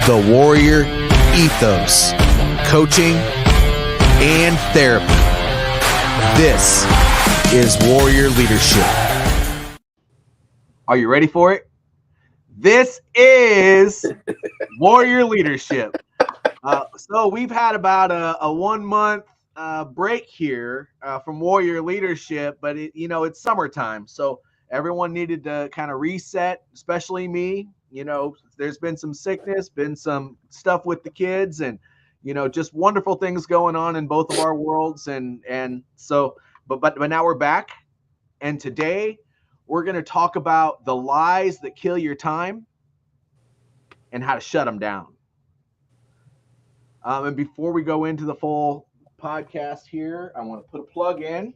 the warrior ethos, coaching, and therapy. This is Warrior Leadership. Are you ready for it? This is Warrior Leadership. So we've had about a 1 month break here from Warrior Leadership, but it's summertime, so everyone needed to kind of reset, especially me. There's been some sickness, been some stuff with the kids, and just wonderful things going on in both of our worlds, and so but now we're back, and today we're going to talk about the lies that kill your time and how to shut them down. And before we go into the full podcast here, I want to put a plug in.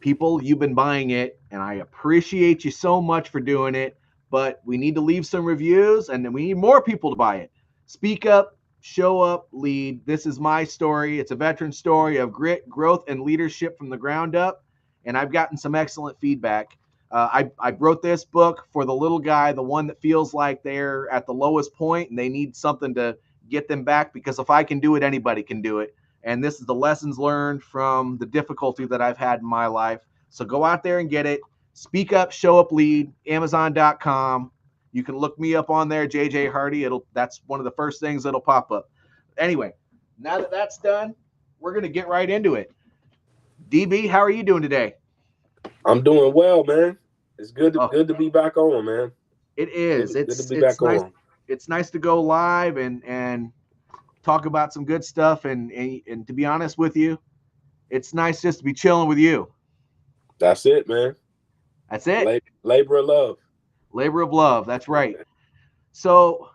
People, you've been buying it, and I appreciate you so much for doing it, but we need to leave some reviews, and then we need more people to buy it. Speak up, show up, lead. This is my story. It's a veteran story of grit, growth, and leadership from the ground up, and I've gotten some excellent feedback. I wrote this book for the little guy, the one that feels like they're at the lowest point and they need something to get them back, because if I can do it, anybody can do it. And this is the lessons learned from the difficulty that I've had in my life. So go out there and get it. Speak up, show up, lead, Amazon.com. You can look me up on there, JJ Hardy. That's one of the first things that'll pop up. Anyway, now that that's done, we're going to get right into it. DB, how are you doing today? I'm doing well, man. It's good to be back on, man. It is. Good to be back nice. on. It's nice to go live and talk about some good stuff. And to be honest with you, it's nice just to be chilling with you. That's it, man. That's it. Labor of love. Labor of love. That's right. So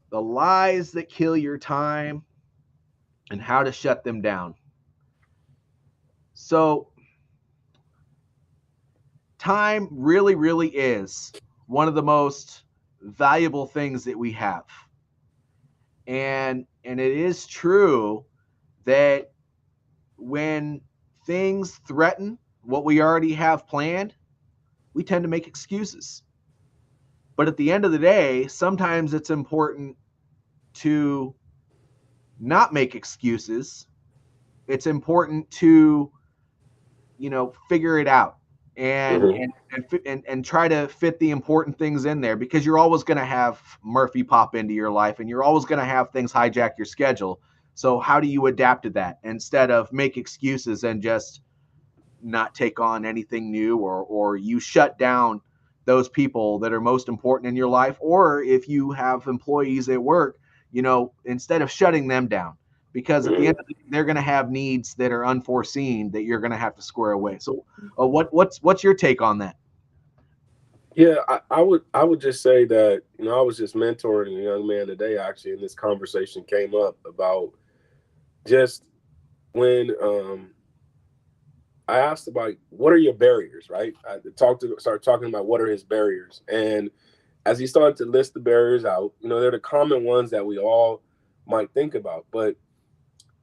the lies that kill your time and how to shut them down. So time really, really is one of the most valuable things that we have. And it is true that when things threaten what we already have planned, we tend to make excuses. But at the end of the day, sometimes it's important to not make excuses. It's important to, figure it out and try to fit the important things in there, because you're always going to have Murphy pop into your life, and you're always going to have things hijack your schedule. So how do you adapt to that instead of make excuses and just not take on anything new, or you shut down those people that are most important in your life? Or if you have employees at work, instead of shutting them down, because at the end of the day, they're going to have needs that are unforeseen that you're going to have to square away. So what's your take on that? Yeah, I would just say that, I was just mentoring a young man today, actually, and this conversation came up about just when I asked about what are your barriers, right? I started talking about what are his barriers. And as he started to list the barriers out, they're the common ones that we all might think about, but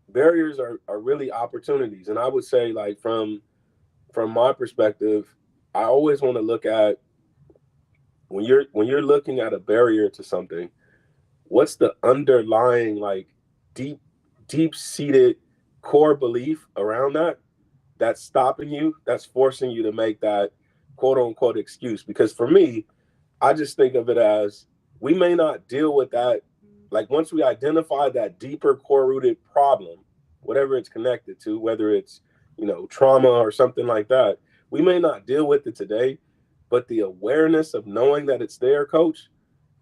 barriers are really opportunities. And I would say, like, from my perspective, I always want to look at when you're looking at a barrier to something, what's the underlying, like, deep-seated core belief around that's stopping you, that's forcing you to make that quote-unquote excuse. Because for me, I just think of it as we may not deal with that. Like, once we identify that deeper core-rooted problem, whatever it's connected to, whether it's, trauma or something like that, we may not deal with it today, but the awareness of knowing that it's there, Coach,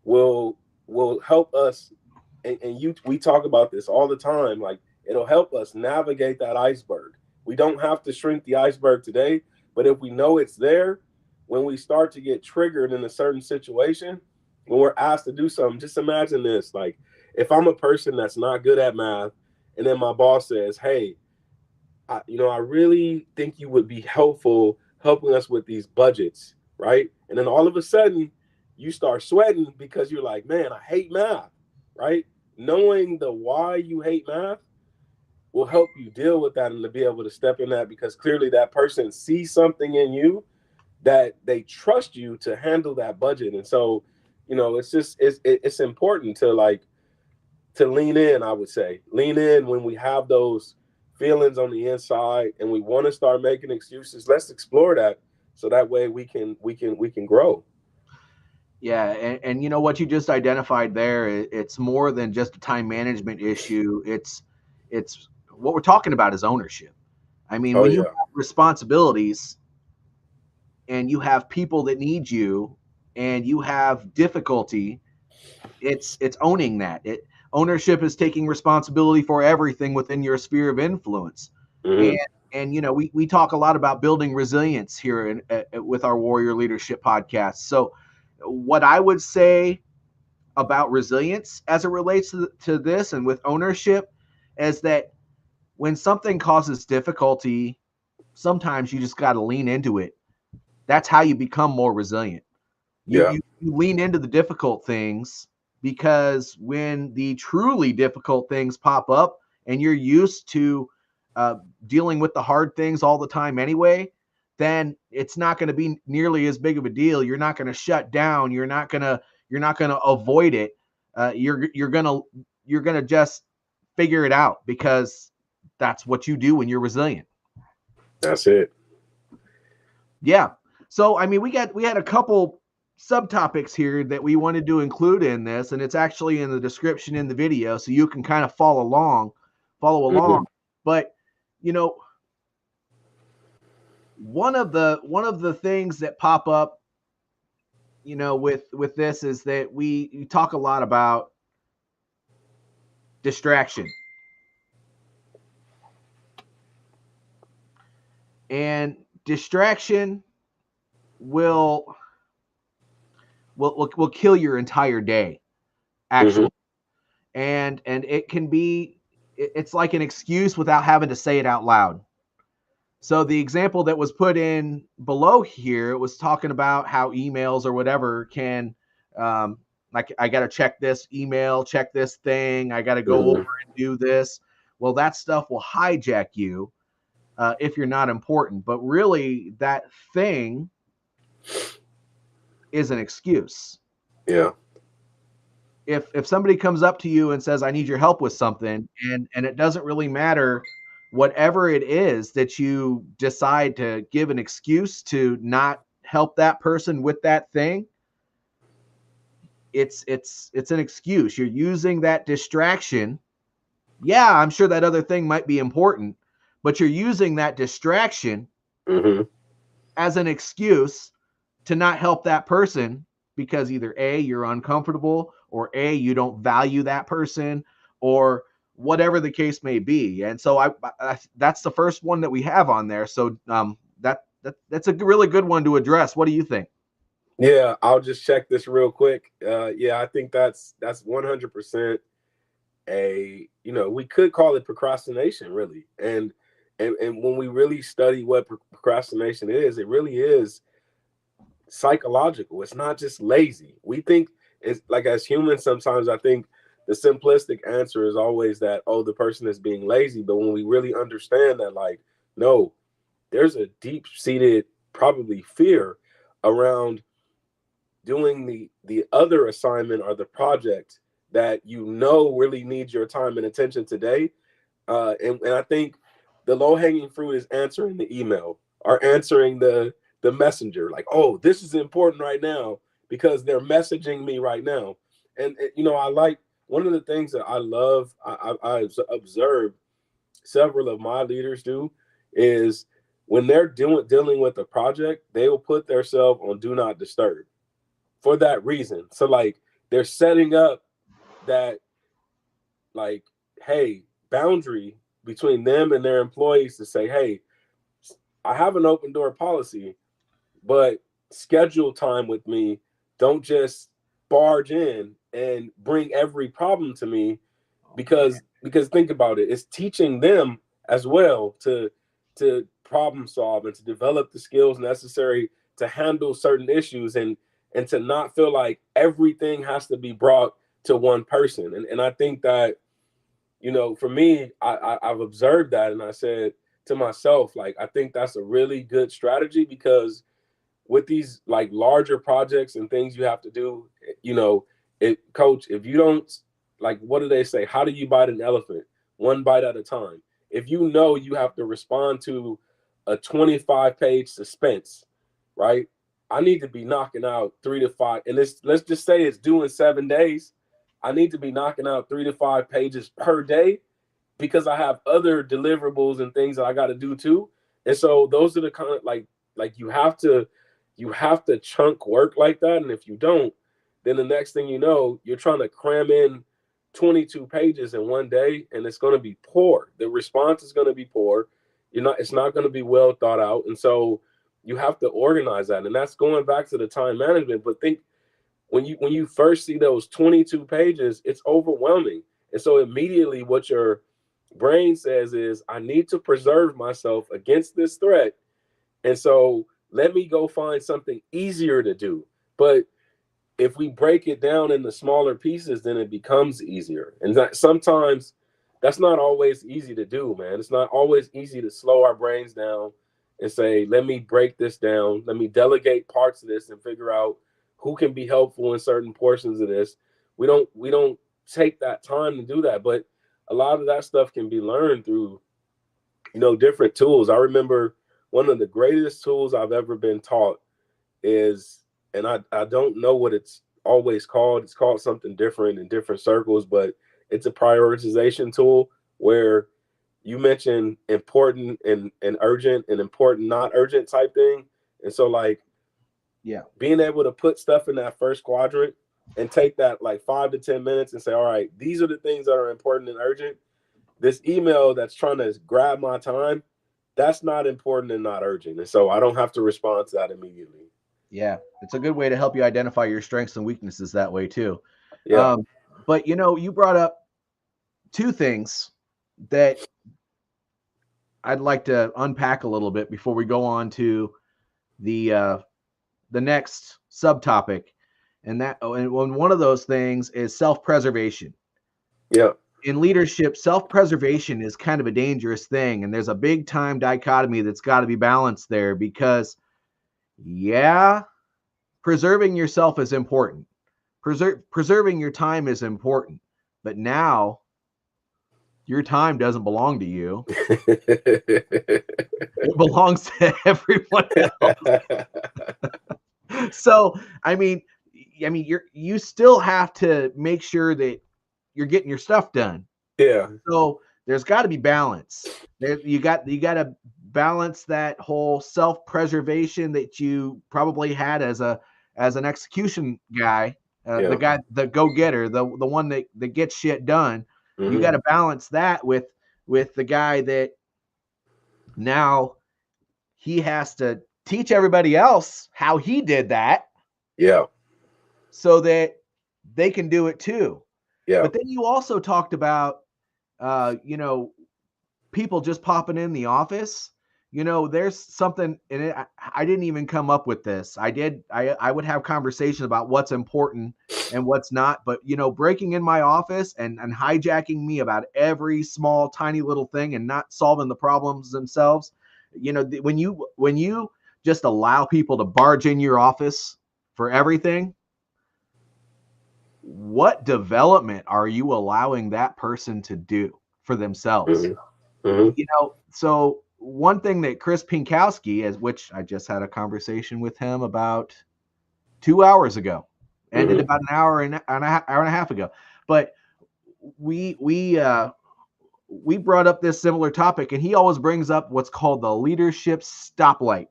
will help us. And we talk about this all the time. Like, it'll help us navigate that iceberg. We don't have to shrink the iceberg today, but if we know it's there, when we start to get triggered in a certain situation, when we're asked to do something, just imagine this. Like, if I'm a person that's not good at math, and then my boss says, hey, I really think you would be helpful helping us with these budgets, right? And then all of a sudden, you start sweating because you're like, man, I hate math, right? Knowing the why you hate math will help you deal with that and to be able to step in that, because clearly that person sees something in you that they trust you to handle that budget. And so, it's important to lean in. I would say lean in when we have those feelings on the inside and we want to start making excuses. Let's explore that so that way we can grow. Yeah, and you know what you just identified there, it's more than just a time management issue. It's what we're talking about is ownership. I mean, Oh when you yeah. have responsibilities and you have people that need you and you have difficulty, it's owning that. Ownership is taking responsibility for everything within your sphere of influence. And Hmm. and you know, we talk a lot about building resilience here with our Warrior Leadership podcast. So what I would say about resilience as it relates to this and with ownership is that when something causes difficulty, sometimes you just got to lean into it. That's how you become more resilient. You, Yeah. you you lean into the difficult things, because when the truly difficult things pop up and you're used to uh, dealing with the hard things all the time anyway, then it's not going to be nearly as big of a deal. You're not going to shut down. You're not going to avoid it. You're going to just figure it out, because that's what you do when you're resilient. That's it. Yeah. So I mean, we had a couple subtopics here that we wanted to include in this, and it's actually in the description in the video, so you can kind of follow along. Hmm. But you know, one of the things that pop up, with this is that we talk a lot about distraction, and distraction will will kill your entire day, Hmm. actually. And it can be, it's like an excuse without having to say it out loud. So the example that was put in below here, it was talking about how emails or whatever can, um, like, I got to check this email, check this thing, I got to go over Hmm. and do this. Well, that stuff will hijack you if you're not important. But really, that thing is an excuse. Yeah. If somebody comes up to you and says, I need your help with something, and it doesn't really matter whatever it is that you decide to give an excuse to not help that person with that thing, it's an excuse. You're using that distraction. Yeah, I'm sure that other thing might be important, but you're using that distraction Hmm. as an excuse to not help that person, because either A, you're uncomfortable, or A, you don't value that person, or whatever the case may be. And so that's the first one that we have on there. So that's a really good one to address. What do you think? Yeah, I'll just check this real quick. Yeah, I think that's 100% we could call it procrastination, really. And when we really study what procrastination is, it really is psychological. It's not just lazy. We think it's like, as humans, sometimes I think the simplistic answer is always that, oh, the person is being lazy. But when we really understand that, like, no, there's a deep seated probably fear around doing the other assignment or the project that really needs your time and attention today. And I think the low hanging fruit is answering the email or answering the messenger. Like, oh, this is important right now because they're messaging me right now. And I like, one of the things that I love, I've observed several of my leaders do, is when they're dealing with a project, they will put themselves on do not disturb for that reason. So like, they're setting up that, like, hey, boundary between them and their employees to say, hey, I have an open door policy, but schedule time with me. Don't just barge in and bring every problem to me, because think about it, it's teaching them as well to problem solve and to develop the skills necessary to handle certain issues, and to not feel like everything has to be brought to one person. And I think that, for me, I've observed that, and I said to myself, like, I think that's a really good strategy, because with these like larger projects and things you have to do, you know, coach, if you don't, like, what do they say? How do you bite an elephant? One bite at a time. If you know you have to respond to a 25-page suspense, right? I need to be knocking out 3 to 5, and let's just say it's due in 7 days. I need to be knocking out 3 to 5 pages per day because I have other deliverables and things that I got to do too. And so those are the kind of like you have to chunk work like that. And if you don't, then the next thing you know, you're trying to cram in 22 pages in one day, and it's going to be poor. The response is going to be poor. It's not going to be well thought out. And so you have to organize that. And that's going back to the time management. But think, when you first see those 22 pages, it's overwhelming. And so immediately what your brain says is, I need to preserve myself against this threat. And so let me go find something easier to do. But if we break it down into smaller pieces, then it becomes easier. And sometimes that's not always easy to do, man. It's not always easy to slow our brains down and say, let me break this down. Let me delegate parts of this and figure out who can be helpful in certain portions of this. We don't take that time to do that. But a lot of that stuff can be learned through, different tools. I remember one of the greatest tools I've ever been taught is, and I don't know what it's always called. It's called something different in different circles, but it's a prioritization tool where you mention important and urgent and important, not urgent type thing. And so being able to put stuff in that first quadrant and take that like 5 to 10 minutes and say, all right, these are the things that are important and urgent. This email that's trying to grab my time, that's not important and not urgent. And so I don't have to respond to that immediately. Yeah, it's a good way to help you identify your strengths and weaknesses that way too. Yeah. But you brought up two things that I'd like to unpack a little bit before we go on to the next subtopic, and one of those things is self-preservation. Yeah. In leadership, self-preservation is kind of a dangerous thing, and there's a big time dichotomy that's got to be balanced there because, preserving yourself is important. Preserving your time is important, but now your time doesn't belong to you. It belongs to everyone else. So, I mean, you still have to make sure that you're getting your stuff done. Yeah. So there's got to be balance. You got to balance that whole self-preservation that you probably had as an execution guy, the guy, the go-getter, the one that gets shit done. Mm-hmm. You got to balance that with the guy that now he has to teach everybody else how he did that. Yeah. So that they can do it too. Yeah. But then you also talked about, people just popping in the office. There's something in it. I didn't even come up with this. I would have conversation about what's important and what's not. But, breaking in my office and hijacking me about every small, tiny little thing and not solving the problems themselves. When you just allow people to barge in your office for everything, what development are you allowing that person to do for themselves? Mm-hmm. Mm-hmm. So one thing that Chris Pinkowski, which I just had a conversation with him about 2 hours ago, ended mm-hmm. about an hour and a half ago, but we brought up this similar topic, and he always brings up what's called the leadership stoplight.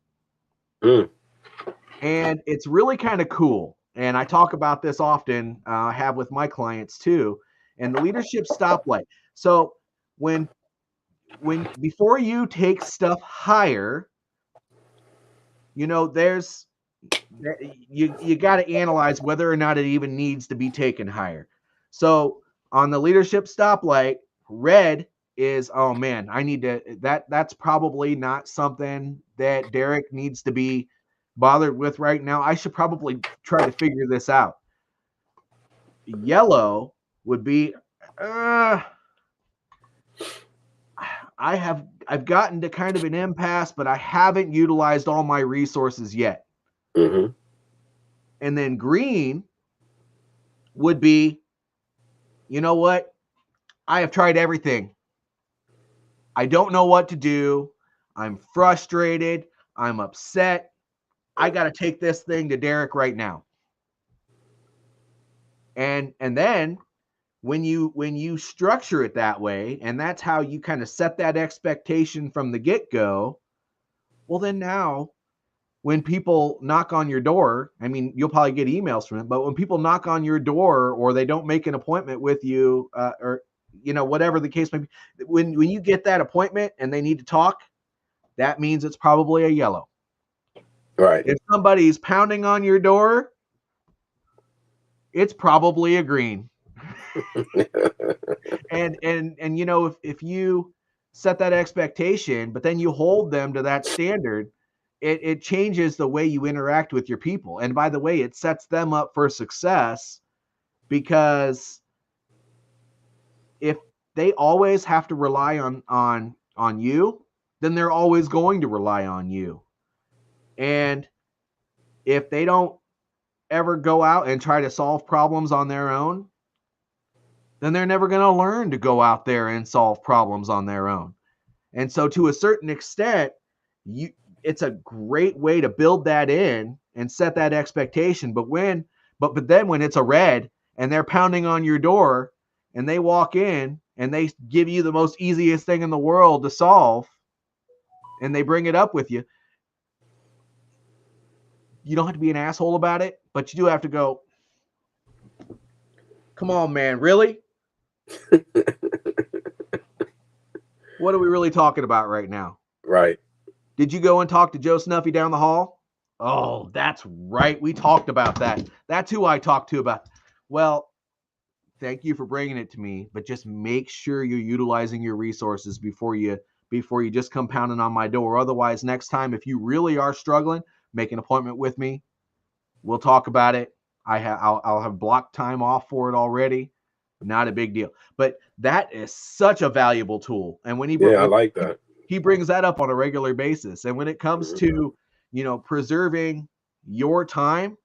And it's really kind of cool. And I talk about this often, I have with my clients too, and the leadership stoplight. So when before you take stuff higher, there's you got to analyze whether or not it even needs to be taken higher. So on the leadership stoplight, red is, oh man, I need to, that's probably not something that Derek needs to be bothered with right now. I should probably try to figure this out. Yellow would be, I've gotten to kind of an impasse, but I haven't utilized all my resources yet. Mm-hmm. And then green would be, you know what? I have tried everything. I don't know what to do. I'm frustrated. I'm upset. I got to take this thing to Derek right now. And then when you structure it that way, and that's how you kind of set that expectation from the get-go, well then now when people knock on your door, I mean, you'll probably get emails from it, but when people knock on your door or they don't make an appointment with you, or whatever the case may be, when you get that appointment and they need to talk, that means it's probably a yellow. Right. If somebody's pounding on your door, it's probably a green. And if you set that expectation, but then you hold them to that standard, it changes the way you interact with your people. And by the way, it sets them up for success, because if they always have to rely on you, then they're always going to rely on you. And if they don't ever go out and try to solve problems on their own, then they're never going to learn to go out there and solve problems on their own. And so to a certain extent, it's a great way to build that in and set that expectation. But then when it's a red and they're pounding on your door and they walk in and they give you the most easiest thing in the world to solve and they bring it up with you, you don't have to be an asshole about it, but you do have to go, come on, man, really? What are we really talking about right now? Right. Did you go and talk to Joe Snuffy down the hall? Oh, that's right. We talked about that. That's who I talked to about. Well, thank you for bringing it to me, but just make sure you're utilizing your resources before you just come pounding on my door. Otherwise, next time, if you really are struggling, make an appointment with me. We'll talk about it. I'll have blocked time off for it already. Not a big deal. But that is such a valuable tool. And when Yeah, I like that. he brings that up on a regular basis. And when it comes to, preserving your time,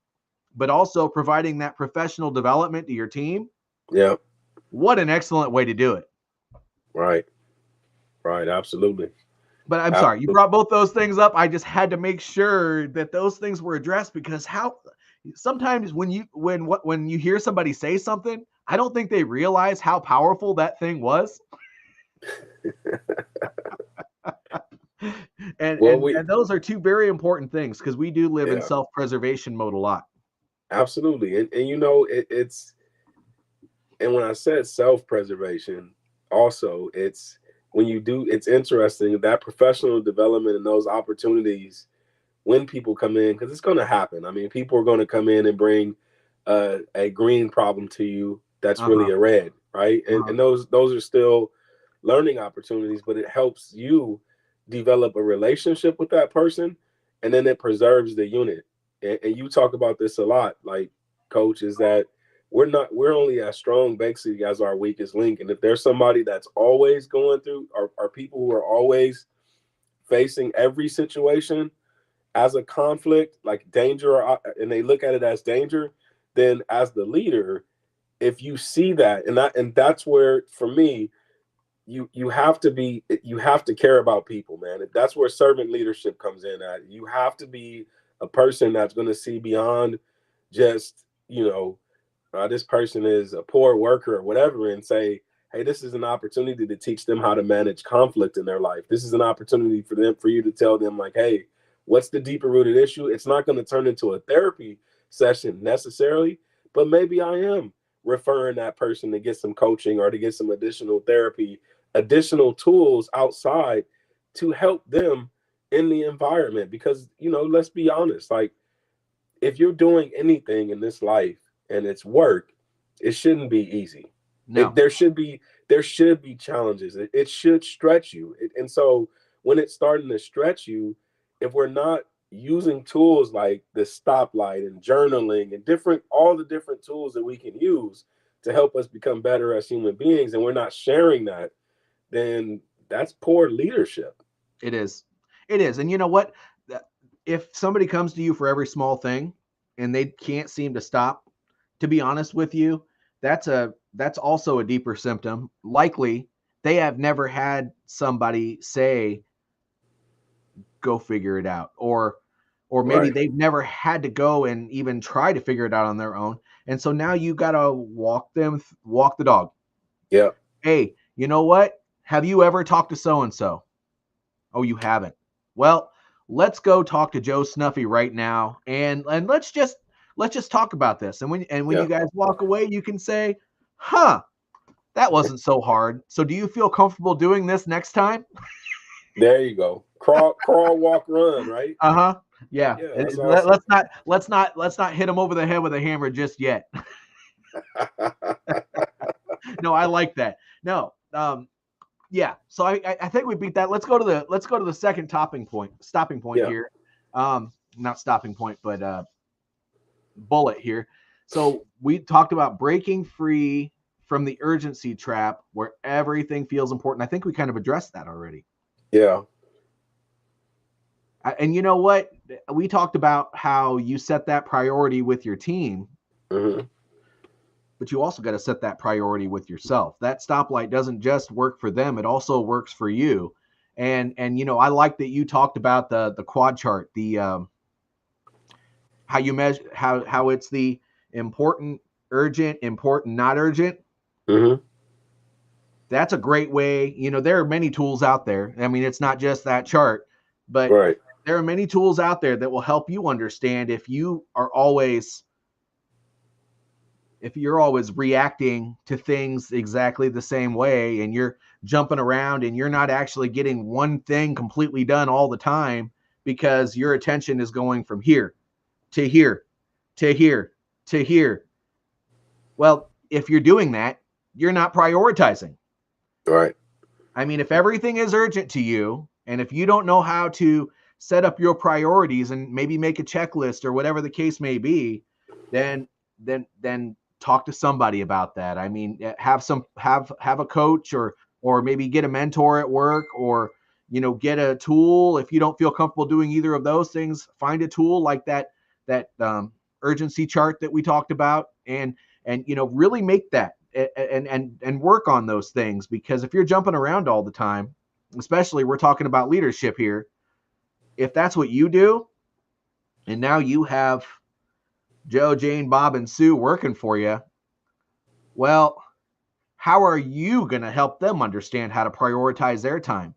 but also providing that professional development to your team, yeah, what an excellent way to do it. Right. Right. Absolutely. But I'm sorry, you Absolutely. brought both those things up. I just had to make sure that those things were addressed, because sometimes when you hear somebody say something, I don't think they realize how powerful that thing was. and, Well, and those are two very important things, because we do live in yeah, self-preservation mode a lot. absolutely. And it's, and when I said self-preservation, also it's when you do, it's interesting that professional development and those opportunities when people come in, because it's going to happen. I mean, people are going to come in and bring a green problem to you that's Uh-huh. really a red, right? And Uh-huh. and those are still learning opportunities, but it helps you develop a relationship with that person, and then it preserves the unit. And you talk about this a lot, like, coach, is that we're only as strong basically as our weakest link. And if there's somebody that's always going through, or people who are always facing every situation as a conflict, like danger, and they look at it as danger, then as the leader, if you see that, and that's where, for me, you have to care about people, man. That's where servant leadership comes in at. You have to be a person that's going to see beyond just, this person is a poor worker or whatever, and say, hey, this is an opportunity to teach them how to manage conflict in their life. This is an opportunity for you to tell them, like, hey, what's the deeper rooted issue? It's not going to turn into a therapy session necessarily, but maybe I am referring that person to get some coaching or to get some additional therapy, additional tools outside to help them in the environment. Because, let's be honest, like, if you're doing anything in this life and it's work, it shouldn't be easy. No. There should be challenges. It should stretch you. And so when it's starting to stretch you, if we're not using tools like the stoplight and journaling and all the different tools that we can use to help us become better as human beings, and we're not sharing that, then that's poor leadership. It is. And you know what? if somebody comes to you for every small thing and they can't seem to stop, to be honest with you, that's also a deeper symptom. Likely they have never had somebody say, go figure it out, or maybe Right. they've never had to go and even try to figure it out on their own. And so now you got to walk the dog. Yeah. Hey, you know what? Have you ever talked to so and so? Oh, you haven't. Well, let's go talk to Joe Snuffy right now, and let's just talk about this. And when Yeah. you guys walk away, you can say, "Huh, that wasn't so hard. So do you feel comfortable doing this next time?" There you go. Crawl, walk, run. Right. Uh-huh. Yeah. Yeah. That's Let, awesome. let's not hit him over the head with a hammer just yet. No, I like that. No. Yeah. So I think we beat that. Let's go to the second stopping point Yeah. here. Not stopping point, but bullet here. So we talked about breaking free from the urgency trap where everything feels important. I think we kind of addressed that already. Yeah. And you know what? We talked about how you set that priority with your team, Hmm. but you also got to set that priority with yourself. That stoplight doesn't just work for them, it also works for you. And I like that you talked about the quad chart, the how you measure how it's the important, urgent, important, not urgent. Hmm. That's a great way. There are many tools out there. I mean, it's not just that chart, but Right. there are many tools out there that will help you understand if you're always reacting to things exactly the same way, and you're jumping around and you're not actually getting one thing completely done all the time because your attention is going from here to here to here to here. Well, if you're doing that, you're not prioritizing. Right. I mean, if everything is urgent to you, and if you don't know how to set up your priorities and maybe make a checklist or whatever the case may be, then talk to somebody about that. I mean, have a coach, or maybe get a mentor at work, or get a tool. If you don't feel comfortable doing either of those things, find a tool like that urgency chart that we talked about, and really make that and work on those things. Because if you're jumping around all the time, especially we're talking about leadership here, if that's what you do, and now you have Joe, Jane, Bob, and Sue working for you, well, how are you going to help them understand how to prioritize their time?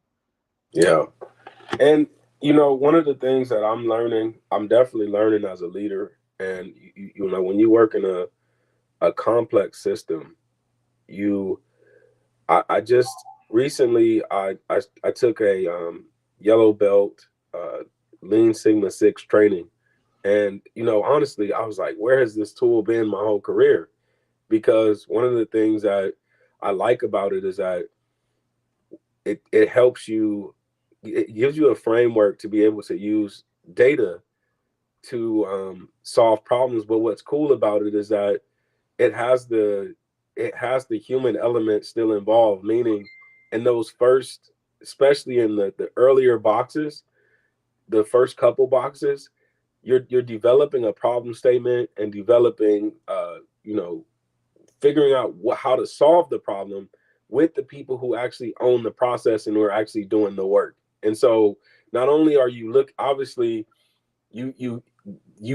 Yeah. And one of the things that I'm definitely learning as a leader, and when you work in a complex system, you I just recently I took a yellow belt Lean Sigma Six training, and honestly, I was like, where has this tool been my whole career? Because one of the things that I like about it is that it helps you, it gives you a framework to be able to use data to solve problems. But what's cool about it is that it has the it has the human element still involved, meaning in those first, especially in the earlier boxes, the first couple boxes, you're developing a problem statement and developing figuring out how to solve the problem with the people who actually own the process and who are actually doing the work. And so not only are you obviously you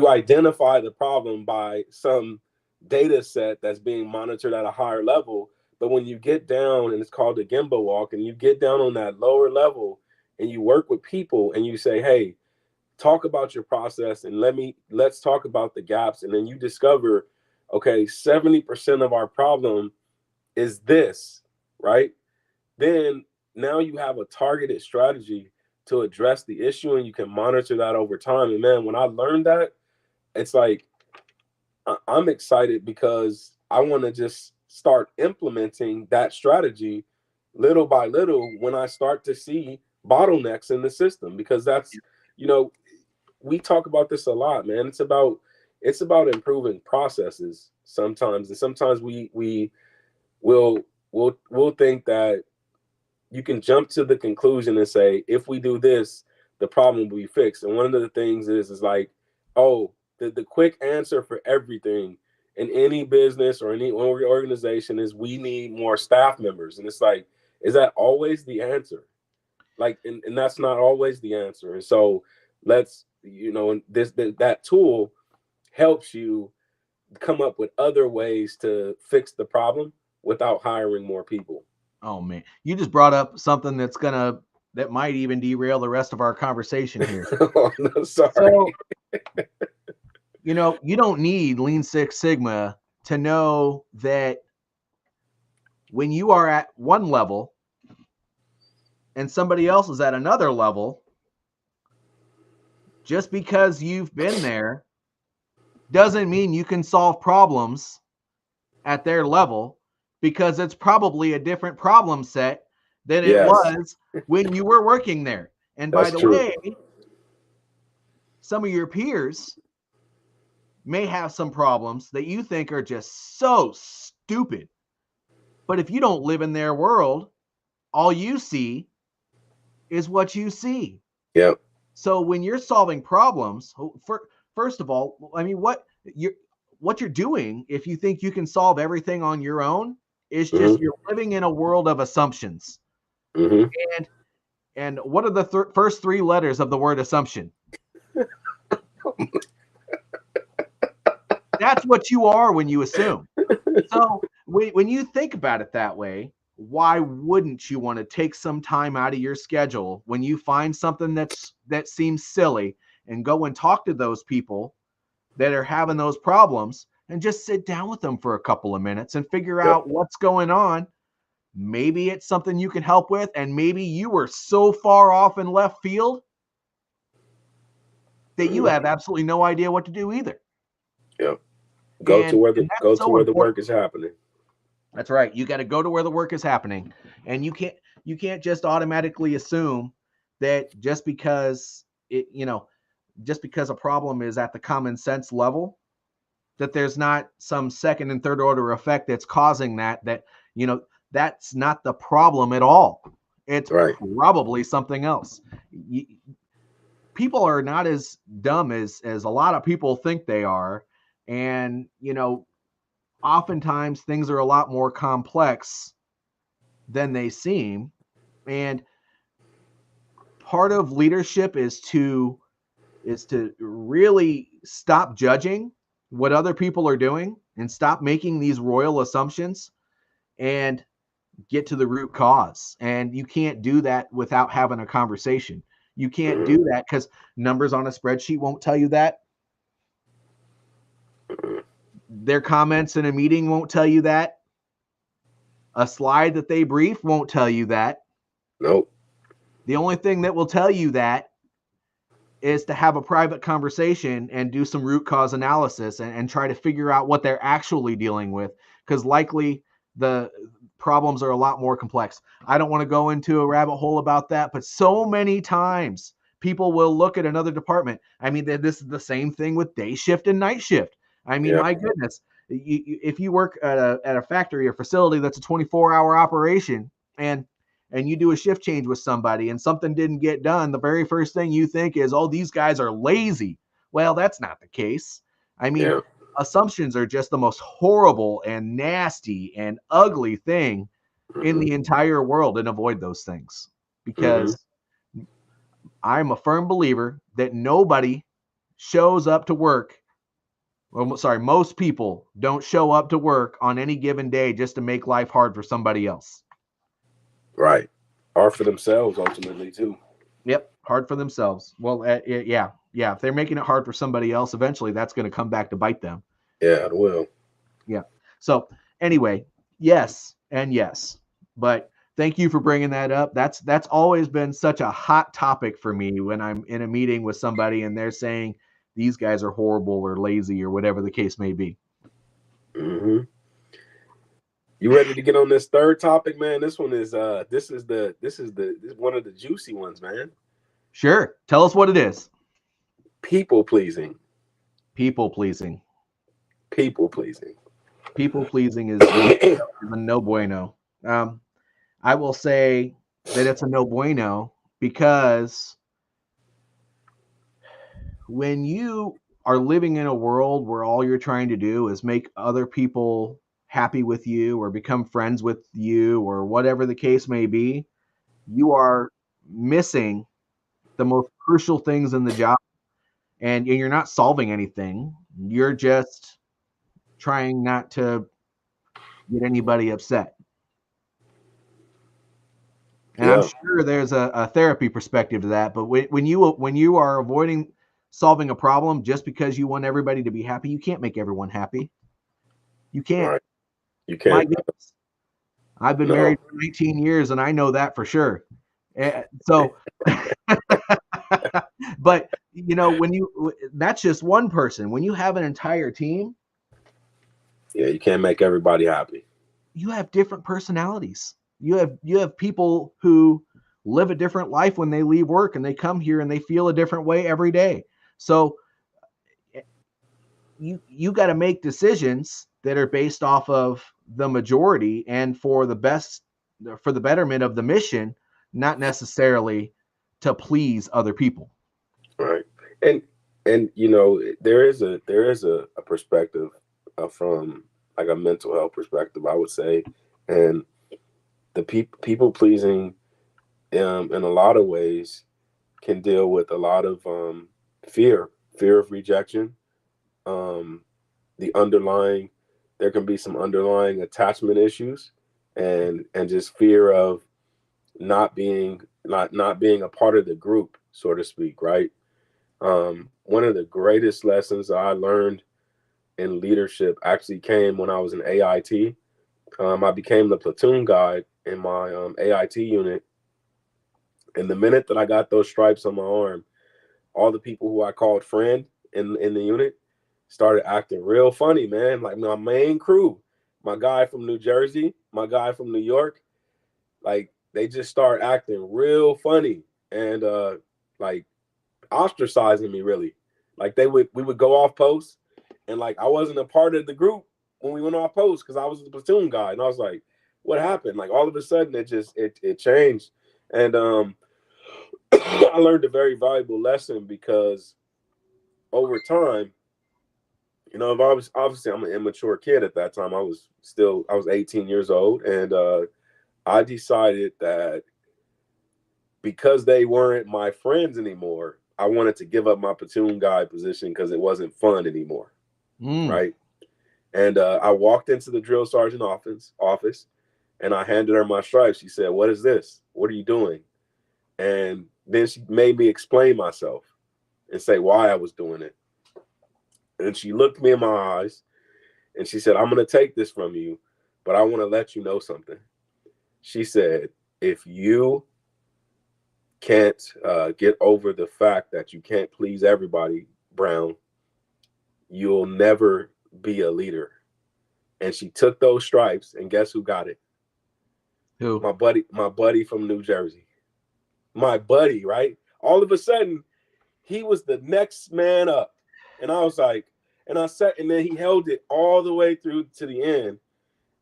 identify the problem by some data set that's being monitored at a higher level, but when you get down, and it's called the Gemba walk, and you get down on that lower level and you work with people and you say, hey, talk about your process, and let's talk about the gaps. And then you discover, okay, 70% of our problem is this, right? Then now you have a targeted strategy to address the issue, and you can monitor that over time. And man, when I learned that, it's like I'm excited because I want to just start implementing that strategy little by little when I start to see bottlenecks in the system. Because that's, you know, we talk about this a lot, man. It's about improving processes sometimes, and sometimes will we'll think that you can jump to the conclusion and say, if we do this, the problem will be fixed. And one of the things is like, oh, the quick answer for everything in any business or any organization is we need more staff members. And it's like, is that always the answer? Like, and that's not always the answer. And so let's, that tool helps you come up with other ways to fix the problem without hiring more people. Oh man, you just brought up something that might even derail the rest of our conversation here. Oh, no, sorry. So, you don't need Lean Six Sigma to know that when you are at one level and somebody else is at another level, just because you've been there doesn't mean you can solve problems at their level, because it's probably a different problem set than it was when you were working there. And by the way, some of your peers may have some problems that you think are just so stupid. But if you don't live in their world, all you see is what you see. Yep. So when you're solving problems, first of all, I mean, what you're doing, if you think you can solve everything on your own, is just you're living in a world of assumptions. And what are the first three letters of the word assumption? That's what you are when you assume. So when you think about it that way, why wouldn't you want to take some time out of your schedule when you find something that seems silly and go and talk to those people that are having those problems and just sit down with them for a couple of minutes and figure out what's going on? Maybe it's something you can help with, and maybe you were so far off in left field that you have absolutely no idea what to do either. Yep. Go to where the work is happening. That's right. You got to go to where the work is happening, and you can't just automatically assume that just because a problem is at the common sense level, that there's not some second and third order effect that's causing that's not the problem at all. It's probably something else. People are not as dumb as a lot of people think they are. And, oftentimes things are a lot more complex than they seem. And part of leadership is to really stop judging what other people are doing and stop making these royal assumptions and get to the root cause. And you can't do that without having a conversation. You can't do that because numbers on a spreadsheet won't tell you that. Their comments in a meeting won't tell you that. A slide that they brief won't tell you that. Nope. The only thing that will tell you that is to have a private conversation and do some root cause analysis and try to figure out what they're actually dealing with, because likely the problems are a lot more complex. I don't want to go into a rabbit hole about that, but so many times people will look at another department. I mean, this is the same thing with day shift and night shift. I mean, my goodness, if you work at a factory or facility that's a 24-hour operation and you do a shift change with somebody and something didn't get done, the very first thing you think is, oh, these guys are lazy. Well, that's not the case. I mean, assumptions are just the most horrible and nasty and ugly thing in the entire world, and avoid those things, because I'm a firm believer that nobody shows up to work. Well, sorry, most people don't show up to work on any given day just to make life hard for somebody else. Right. Or for themselves, ultimately, too. Yep. Hard for themselves. Well, yeah. If they're making it hard for somebody else, eventually that's going to come back to bite them. Yeah, it will. Yeah. So anyway, yes and yes. But thank you for bringing that up. That's always been such a hot topic for me when I'm in a meeting with somebody and they're saying these guys are horrible or lazy or whatever the case may be. You ready to get on this third topic, man? This one is this is one of the juicy ones, man. Sure. Tell us what it is. People pleasing. People pleasing. People pleasing. People pleasing is a no bueno. I will say that it's a no bueno because when you are living in a world where all you're trying to do is make other people happy with you or become friends with you or whatever the case may be, you are missing the most crucial things in the job, and you're not solving anything. You're just trying not to get anybody upset. And I'm Yeah, sure there's a therapy perspective to that. But when you are avoiding solving a problem just because you want everybody to be happy, you can't make everyone happy. You can't. right. You My can't. goodness, I've been No, married for 19 years, and I know that for sure. So, but when that's just one person. When you have an entire team, yeah, you can't make everybody happy. you have different personalities. You have people who live a different life when they leave work and they come here and they feel a different way every day. So you got to make decisions that are based off of the majority and for the betterment of the mission, not necessarily to please other people. Right. And there is a perspective from like a mental health perspective, I would say, and the people pleasing in a lot of ways can deal with a lot of fear of rejection. Um, the underlying There can be some underlying attachment issues and just fear of not being a part of the group, so to speak, right? One of the greatest lessons I learned in leadership actually came when I was in AIT. I became the platoon guide in my AIT unit. And the minute that I got those stripes on my arm, all the people who I called friend in the unit started acting real funny, man. Like my main crew, my guy from New Jersey, my guy from New York, like they just start acting real funny and like ostracizing me really. Like we would go off post and like I wasn't a part of the group when we went off post because I was the platoon guy. And I was like, what happened? Like all of a sudden it changed. And I learned a very valuable lesson because over time, obviously I'm an immature kid at that time. I was 18 years old, and I decided that because they weren't my friends anymore, I wanted to give up my platoon guy position because it wasn't fun anymore, Mm. right? And I walked into the drill sergeant office, and I handed her my stripes. She said, "What is this? What are you doing?" And then she made me explain myself and say why I was doing it. And she looked me in my eyes and she said, "I'm going to take this from you, but I want to let you know something." She said, "If you can't get over the fact that you can't please everybody, Brown, you'll never be a leader." And she took those stripes, and guess who got it? Who? My buddy from New Jersey. My buddy, right? All of a sudden, he was the next man up. And I was like, and I sat, and then he held it all the way through to the end.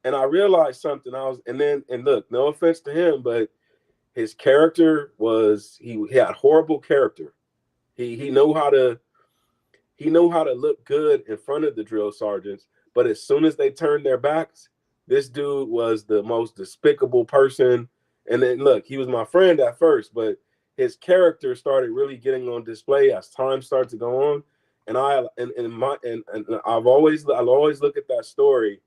And I realized something. And look, no offense to him, but his character was, he had horrible character. He knew how to look good in front of the drill sergeants, but as soon as they turned their backs, this dude was the most despicable person. And then look, he was my friend at first, but his character started really getting on display as time started to go on. And I'll always look at that story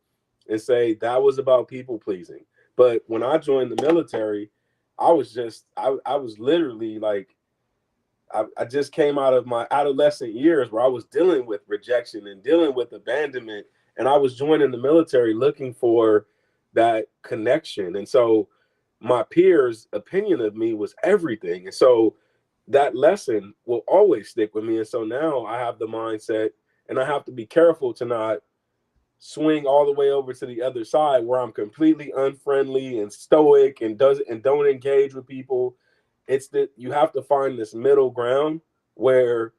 and say that was about people pleasing. But when I joined the military, I was literally like, I just came out of my adolescent years where I was dealing with rejection and dealing with abandonment. And I was joining the military looking for that connection. And so my peers' opinion of me was everything. And so that lesson will always stick with me. And so now I have the mindset, and I have to be careful to not swing all the way over to the other side where I'm completely unfriendly and stoic and don't engage with people. It's that you have to find this middle ground where,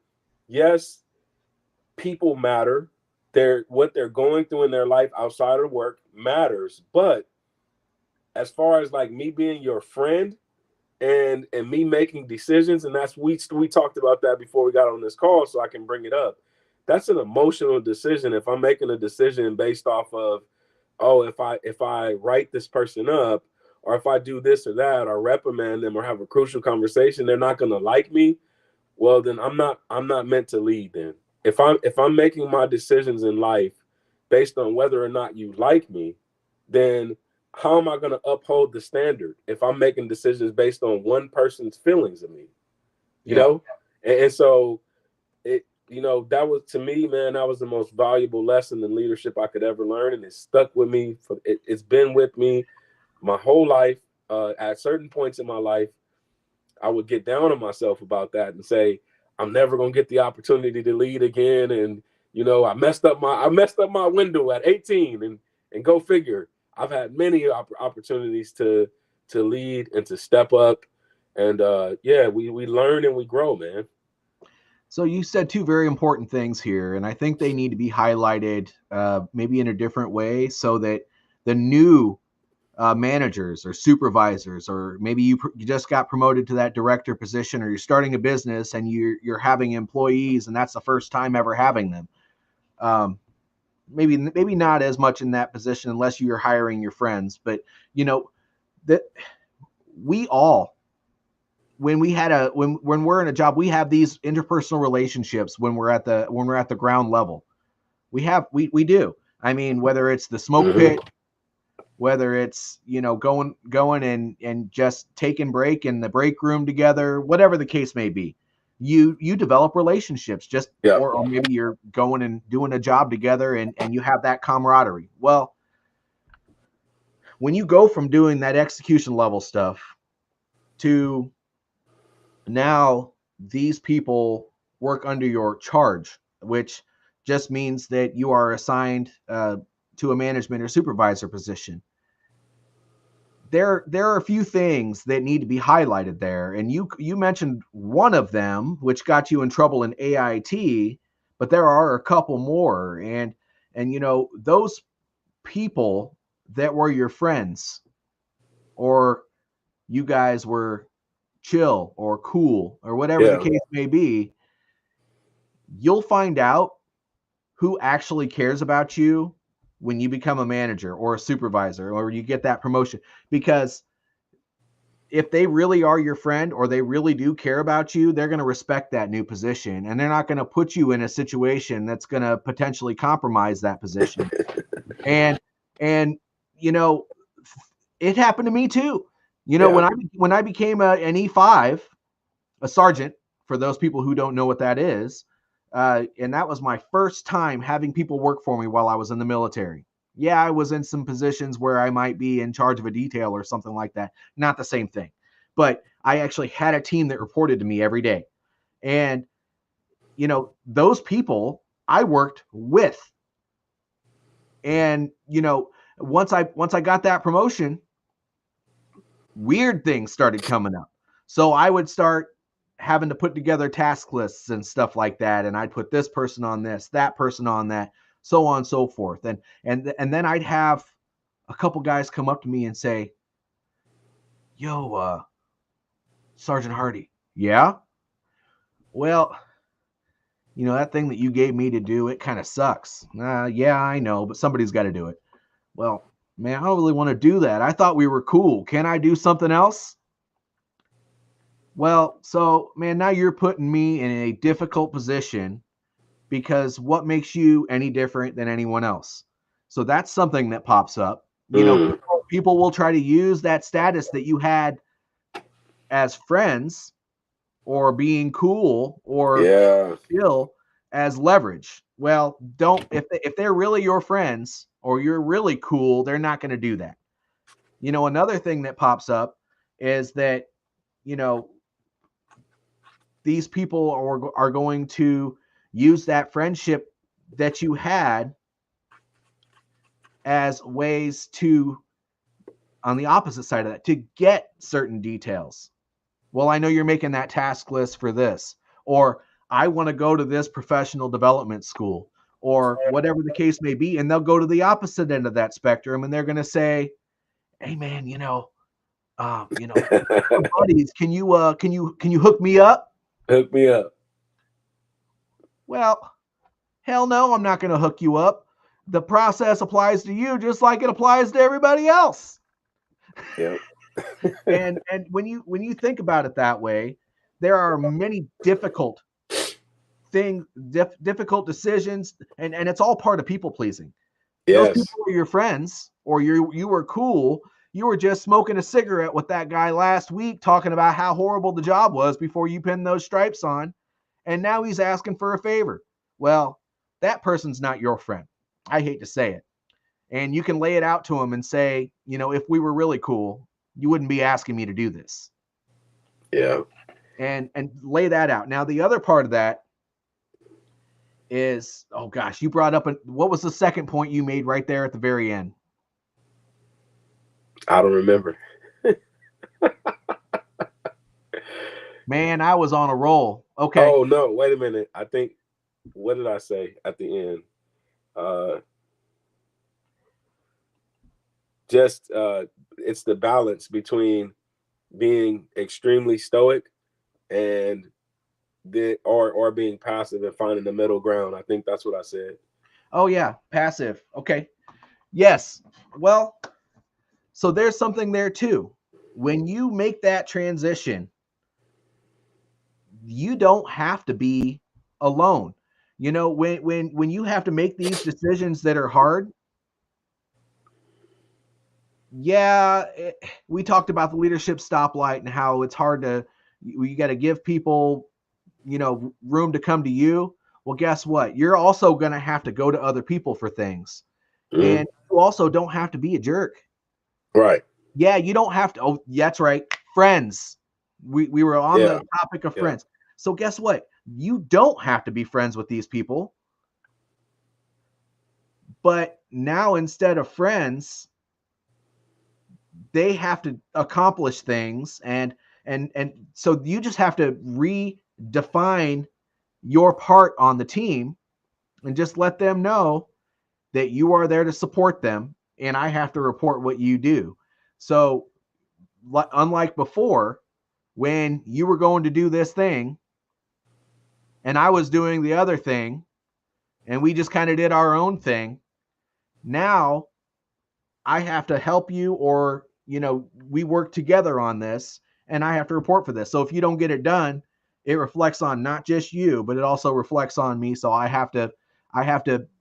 yes, people matter. What they're going through in their life outside of work matters. But as far as like me being your friend, and me making decisions. And that's we talked about that before we got on this call, so I can bring it up. That's an emotional decision. If I'm making a decision based off of, oh, if I write this person up, or if I do this or that, or reprimand them, or have a crucial conversation, they're not going to like me. Well, then I'm not meant to lead. Then if I'm making my decisions in life based on whether or not you like me, then how am I going to uphold the standard if I'm making decisions based on one person's feelings of me? You Yeah. know, and so that was, to me, man, that was the most valuable lesson in leadership I could ever learn, and it stuck with me. It's been with me my whole life. At certain points in my life, I would get down on myself about that and say, I'm never gonna get the opportunity to lead again. And I messed up my window at 18, and go figure. I've had many opportunities to lead and to step up, and yeah, we learn and we grow, man. So you said two very important things here, and I think they need to be highlighted maybe in a different way so that the new managers or supervisors, or maybe you just got promoted to that director position, or you're starting a business and you're having employees and that's the first time ever having them. Maybe not as much in that position unless you're hiring your friends, but that we all, when we're in a job, we have these interpersonal relationships when we're at the ground level. We do. I mean, whether it's the smoke pit, whether it's going and just taking break in the break room together, whatever the case may be, you develop relationships, just Yeah. or maybe you're going and doing a job together and you have that camaraderie. Well, when you go from doing that execution level stuff to now these people work under your charge, which just means that you are assigned to a management or supervisor position. There are a few things that need to be highlighted there, and you mentioned one of them, which got you in trouble in AIT, but there are a couple more, and those people that were your friends, or you guys were chill or cool or whatever the Yeah. case may be, you'll find out who actually cares about you when you become a manager or a supervisor or you get that promotion. Because if they really are your friend or they really do care about you, they're going to respect that new position, and they're not going to put you in a situation that's going to potentially compromise that position. And and you know, it happened to me too. Yeah. When I became an E5, a sergeant, for those people who don't know what that is, and that was my first time having people work for me while I was in the military. Yeah, I was in some positions where I might be in charge of a detail or something like that. Not the same thing. But I actually had a team that reported to me every day. And, those people I worked with. And, once I got that promotion, weird things started coming up. So I would start having to put together task lists and stuff like that, and I'd put this person on this, that person on that, so on and so forth. And then I'd have a couple guys come up to me and say, "Yo, Sergeant Hardy." "Yeah?" "Well, that thing that you gave me to do, it kind of sucks." "Yeah, I know, but somebody's got to do it." "Well, man, I don't really want to do that. I thought we were cool. Can I do something else?" "Well, so, man, now you're putting me in a difficult position, because what makes you any different than anyone else?" So that's something that pops up. Mm. People will try to use that status that you had as friends or being cool or Yeah. chill as leverage. Well, don't, if they're really your friends or you're really cool, they're not going to do that. Another thing that pops up is that, you know, these people are going to use that friendship that you had as ways to, on the opposite side of that, to get certain details. Well, I know you're making that task list for this, or I want to go to this professional development school, or whatever the case may be. And they'll go to the opposite end of that spectrum and they're going to say, "Hey, man, We're buddies. Can you hook me up? Hook me up. Well, hell no, I'm not going to hook you up. The process applies to you just like it applies to everybody else. Yep. And when you think about it that way, there are many difficult things, difficult decisions, and it's all part of people pleasing. Those people Yes. were your friends, or you were cool. You were just smoking a cigarette with that guy last week, talking about how horrible the job was before you pinned those stripes on, and now he's asking for a favor. Well, that person's not your friend. I hate to say it. And you can lay it out to him and say, if we were really cool, you wouldn't be asking me to do this. Yeah. And lay that out. Now, the other part of that is, oh gosh, you brought up what was the second point you made right there at the very end? I don't remember. Man, I was on a roll. Okay. Oh no, wait a minute. I think, what did I say at the end? It's the balance between being extremely stoic and or being passive and finding the middle ground. I think that's what I said. Oh yeah, passive. Okay. Yes. Well, so there's something there too. When you make that transition, you don't have to be alone. When you have to make these decisions that are hard, we talked about the leadership stoplight and how it's hard you got to give people, room to come to you. Well, guess what? You're also going to have to go to other people for things. Mm-hmm. And you also don't have to be a jerk. Right. Yeah, you don't have to. Oh, that's right. Friends. We were on the topic of friends. So guess what? You don't have to be friends with these people. But now instead of friends, they have to accomplish things, and so you just have to redefine your part on the team and just let them know that you are there to support them, and I have to report what you do. So unlike before, when you were going to do this thing and I was doing the other thing and we just kind of did our own thing, now I have to help you, or we work together on this and I have to report for this. So if you don't get it done, it reflects on not just you, but it also reflects on me. So I have to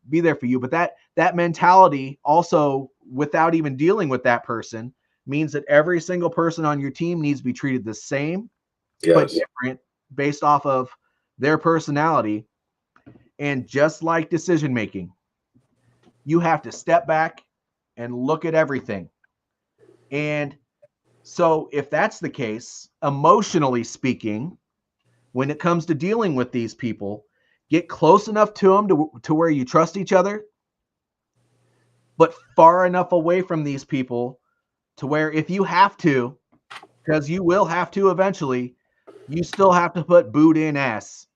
be there for you. But that mentality also, without even dealing with that person, means that every single person on your team needs to be treated the same, but different based off of their personality. And just like decision making, you have to step back and look at everything. And so if that's the case, emotionally speaking, when it comes to dealing with these people, get close enough to them to where you trust each other, but far enough away from these people to where if you have to, because you will have to eventually, you still have to put boot in ass.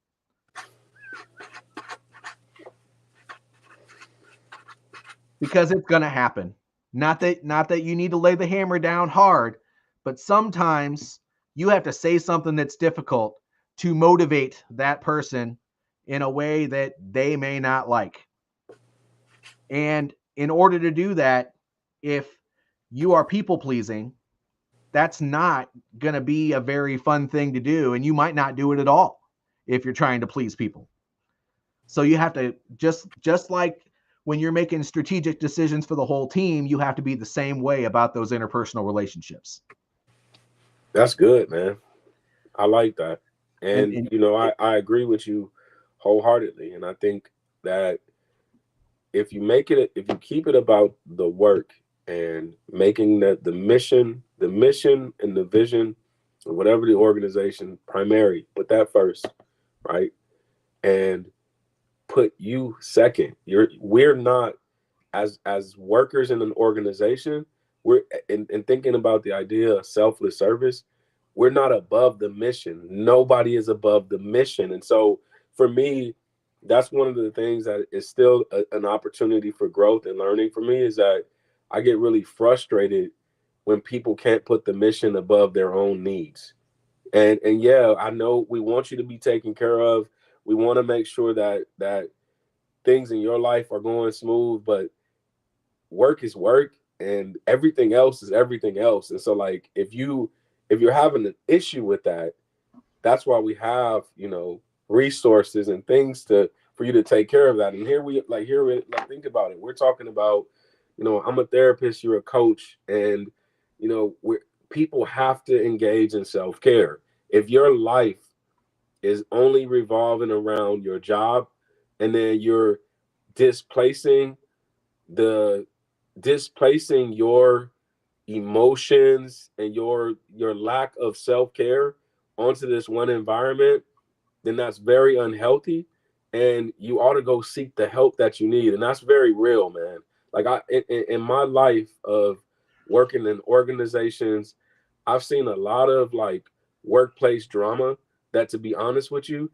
Because it's going to happen. Not that you need to lay the hammer down hard, but sometimes you have to say something that's difficult to motivate that person in a way that they may not like. And in order to do that, if you are people pleasing, that's not going to be a very fun thing to do, and you might not do it at all if you're trying to please people. So you have to just like when you're making strategic decisions for the whole team, you have to be the same way about those interpersonal relationships. That's good, man. I like that. And I agree with you wholeheartedly. And I think that if you keep it about the work and making the mission and the vision of whatever the organization primary, put that first, right? And put you second. We're not, as workers in an organization, we're in thinking about the idea of selfless service, we're not above the mission. Nobody is above the mission. And so for me, that's one of the things that is still an opportunity for growth and learning for me, is that I get really frustrated when people can't put the mission above their own needs. And yeah, I know we want you to be taken care of. We want to make sure that things in your life are going smooth, but work is work and everything else is everything else. And so like if you're having an issue with that, that's why we have, resources and things to for you to take care of that. And think about it. We're talking about, I'm a therapist, you're a coach, and we're people have to engage in self-care. If your life is only revolving around your job, and then you're displacing the displacing your emotions and your lack of self-care onto this one environment, then that's very unhealthy, and you ought to go seek the help that you need. And that's very real, man. Like in my life of working in organizations, I've seen a lot of like workplace drama that, to be honest with you,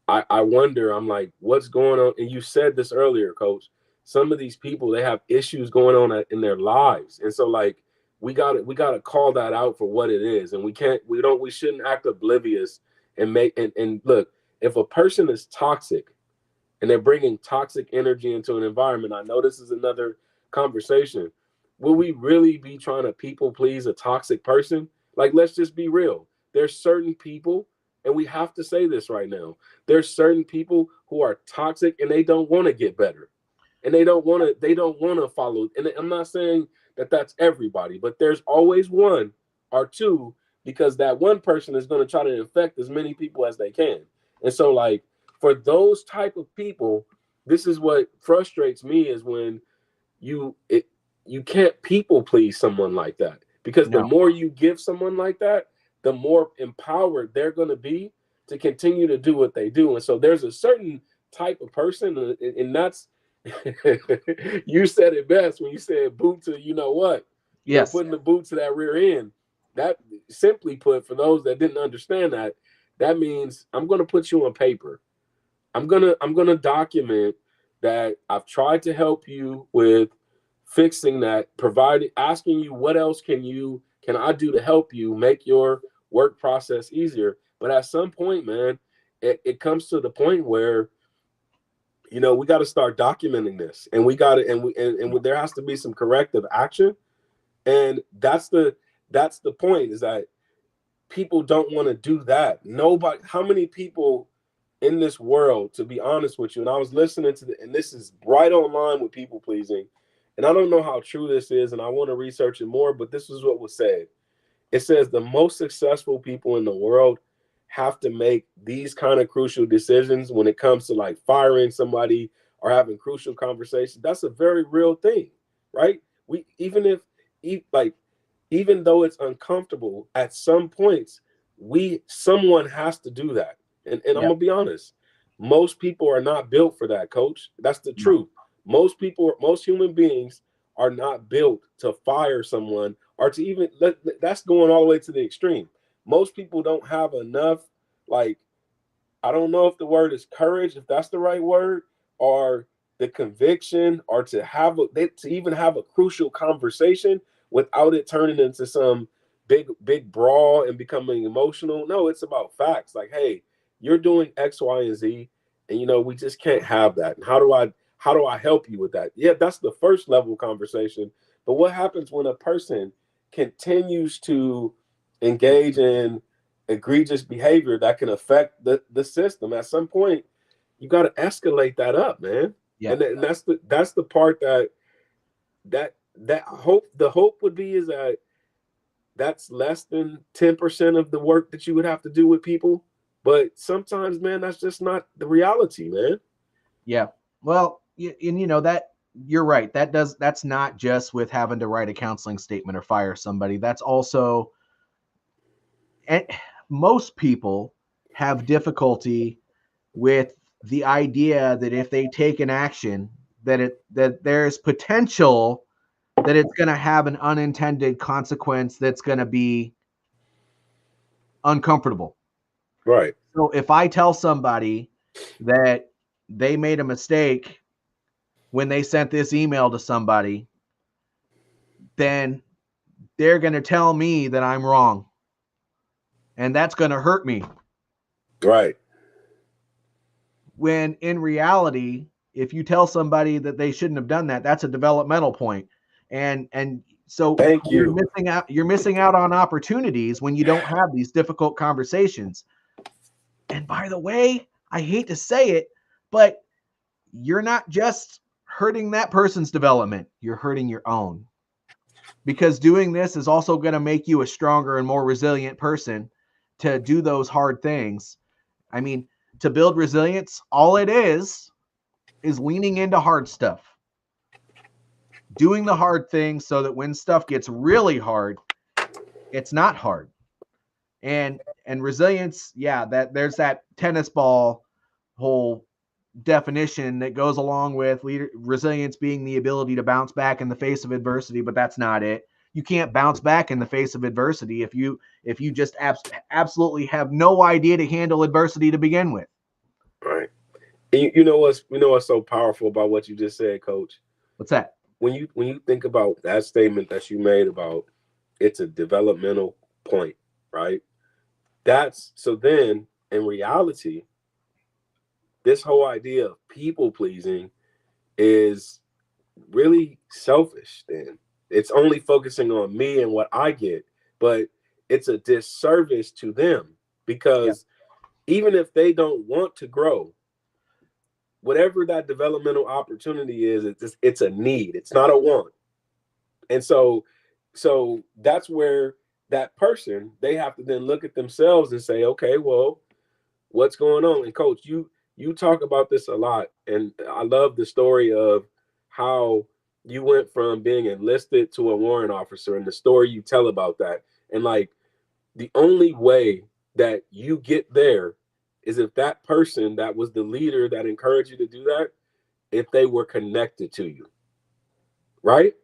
I wonder, I'm like, what's going on? And you said this earlier, coach. Some of these people, they have issues going on in their lives. And so like we gotta call that out for what it is. And we shouldn't act oblivious and look, if a person is toxic and they're bringing toxic energy into an environment, I know this is another conversation. Will we really be trying to people please a toxic person? Like, let's just be real. There's certain people, and we have to say this right now. There's certain people who are toxic and they don't want to get better. And they don't want to follow. And I'm not saying that that's everybody, but there's always one or two, because that one person is going to try to infect as many people as they can. And so like for those type of people, this is what frustrates me, is when you can't people please someone like that, because the No. more you give someone like that, the more empowered they're going to be to continue to do what they do. And so there's a certain type of person, and that's you said it best when you said boot to Yes. putting the boot to that rear end. That, simply put, for those that didn't understand that, that means I'm going to put you on paper. I'm gonna document that I've tried to help you with fixing that, providing, asking you what else can I do to help you make your work process easier. But at some point, man, it comes to the point where we got to start documenting this, and we got to and there has to be some corrective action. And that's the point, is that people don't want to do that. Nobody, how many people in this world, to be honest with you, and I was listening to and this is right on line with people pleasing, and I don't know how true this is, and I want to research it more, but this is what was said. It says the most successful people in the world have to make these kind of crucial decisions when it comes to like firing somebody or having crucial conversations. That's a very real thing, right? We even if like even though it's uncomfortable at some points, someone has to do that. And I'm Yeah. gonna be honest, most people are not built for that, coach. That's the No. truth. Most human beings are not built to fire someone, or to even that's going all the way to the extreme. Most people don't have enough, like, I don't know if the word is courage, if that's the right word, or the conviction, or to even have a crucial conversation without it turning into some big brawl and becoming emotional. No, it's about facts. Like, hey, you're doing X, Y, and Z, and we just can't have that. And how do I help you with that? Yeah, that's the first level conversation. But what happens when a person continues to engage in egregious behavior that can affect the system? At some point, you got to escalate that up, man. Yeah. And that's the part that hope would be, is that that's less than 10% of the work that you would have to do with people. But sometimes, man, that's just not the reality, man. Yeah. Well, and that you're right. That's not just with having to write a counseling statement or fire somebody. That's also, and most people have difficulty with the idea that if they take an action, that there's potential that it's going to have an unintended consequence that's going to be uncomfortable. Right. So if I tell somebody that they made a mistake when they sent this email to somebody, then they're going to tell me that I'm wrong. And that's going to hurt me. Right. When in reality, if you tell somebody that they shouldn't have done that, that's a developmental point. And so Thank you. you're missing out on opportunities when you don't have these difficult conversations. And by the way, I hate to say it, but you're not just hurting that person's development, you're hurting your own. Because doing this is also going to make you a stronger and more resilient person to do those hard things. I mean, to build resilience, all it is leaning into hard stuff. Doing the hard things so that when stuff gets really hard, it's not hard. And resilience, yeah, that there's that tennis ball whole definition that goes along with resilience being the ability to bounce back in the face of adversity, but that's not it. You can't bounce back in the face of adversity if you just absolutely have no idea to handle adversity to begin with. Right. And you know what's so powerful about what you just said, Coach? What's that? When you think about that statement that you made about it's a developmental point, right? That's so then in reality, this whole idea of people pleasing is really selfish. Then it's only focusing on me and what I get, but it's a disservice to them because even if they don't want to grow, whatever that developmental opportunity is, it's a need. It's not a want. And so that's where that person, they have to then look at themselves and say, okay, well, what's going on? And Coach, you talk about this a lot, and I love the story of how you went from being enlisted to a warrant officer and the story you tell about that. And like the only way that you get there is if that person that was the leader that encouraged you to do that, if they were connected to you. Right?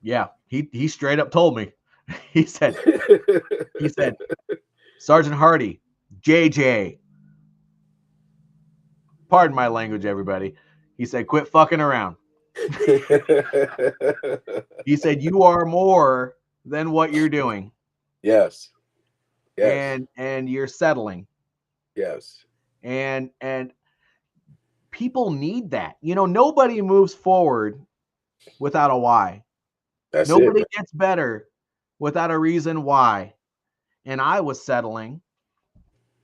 Yeah, he straight up told me. He said, Sergeant Hardy, JJ, pardon my language, everybody. He said, quit fucking around. He said, you are more than what you're doing. Yes. Yes. And you're settling. Yes. And people need that. You know, nobody moves forward without a why. Nobody gets better without a reason why. And I was settling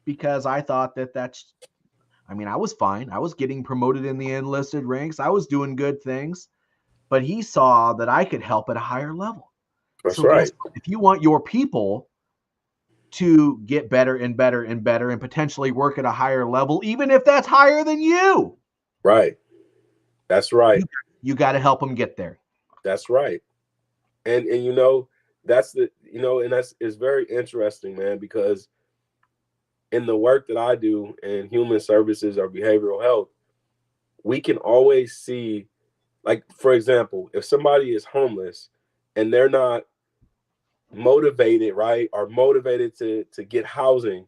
because I thought I was fine. I was getting promoted in the enlisted ranks. I was doing good things. But he saw that I could help at a higher level. That's so right. If you want your people to get better and better and better and potentially work at a higher level, even if that's higher than you. Right. That's right. You got to help them get there. That's right. And that's it's very interesting, man, because in the work that I do in human services or behavioral health, we can always see, like, for example, if somebody is homeless and they're not motivated, right, or motivated to get housing,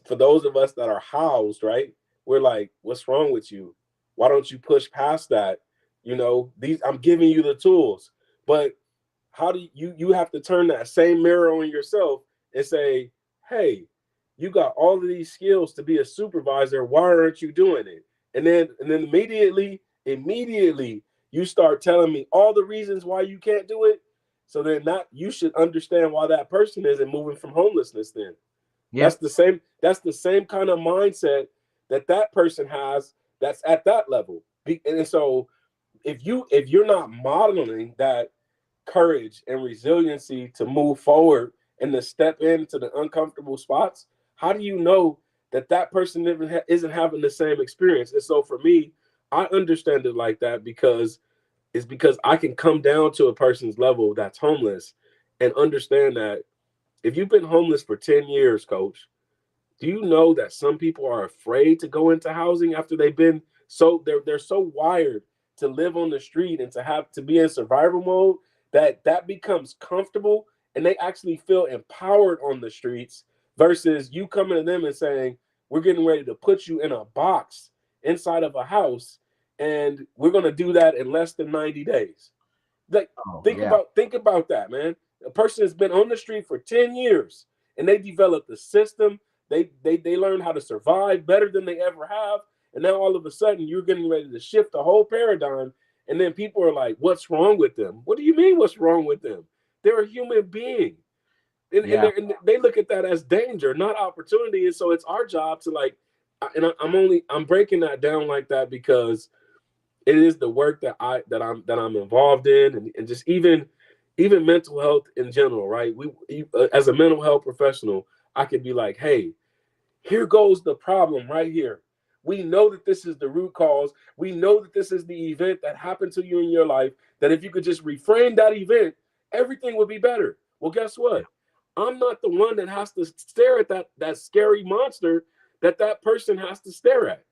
for those of us that are housed, right, we're like, what's wrong with you? Why don't you push past that? I'm giving you the tools, but how do you have to turn that same mirror on yourself and say, hey, you got all of these skills to be a supervisor. Why aren't you doing it? And then immediately you start telling me all the reasons why you can't do it. So then you should understand why that person isn't moving from homelessness then. Yeah. That's the same kind of mindset that person has that's at that level. And so if you're not modeling that courage and resiliency to move forward and to step into the uncomfortable spots, how do you know that person isn't having the same experience? And so for me, I understand it like that because I can come down to a person's level that's homeless and understand that if you've been homeless for 10 years, Coach, do you know that some people are afraid to go into housing after they've been they're so wired to live on the street and to be in survival mode that becomes comfortable and they actually feel empowered on the streets versus you coming to them and saying, we're getting ready to put you in a box inside of a house and we're going to do that in less than 90 days. Like, think about that, man. A person has been on the street for 10 years and they developed a system. They learned how to survive better than they ever have. And now all of a sudden you're getting ready to shift the whole paradigm. And then people are like, what's wrong with them? What do you mean what's wrong with them? They're a human being. And they look at that as danger, not opportunity. And so it's our job to like, and I'm breaking that down like that because it is the work that I'm involved in, and just even mental health in general, right? As a mental health professional, I could be like, hey, here goes the problem right here. We know that this is the root cause. We know that this is the event that happened to you in your life, that if you could just reframe that event, everything would be better. Well, guess what? I'm not the one that has to stare at that scary monster that person has to stare at.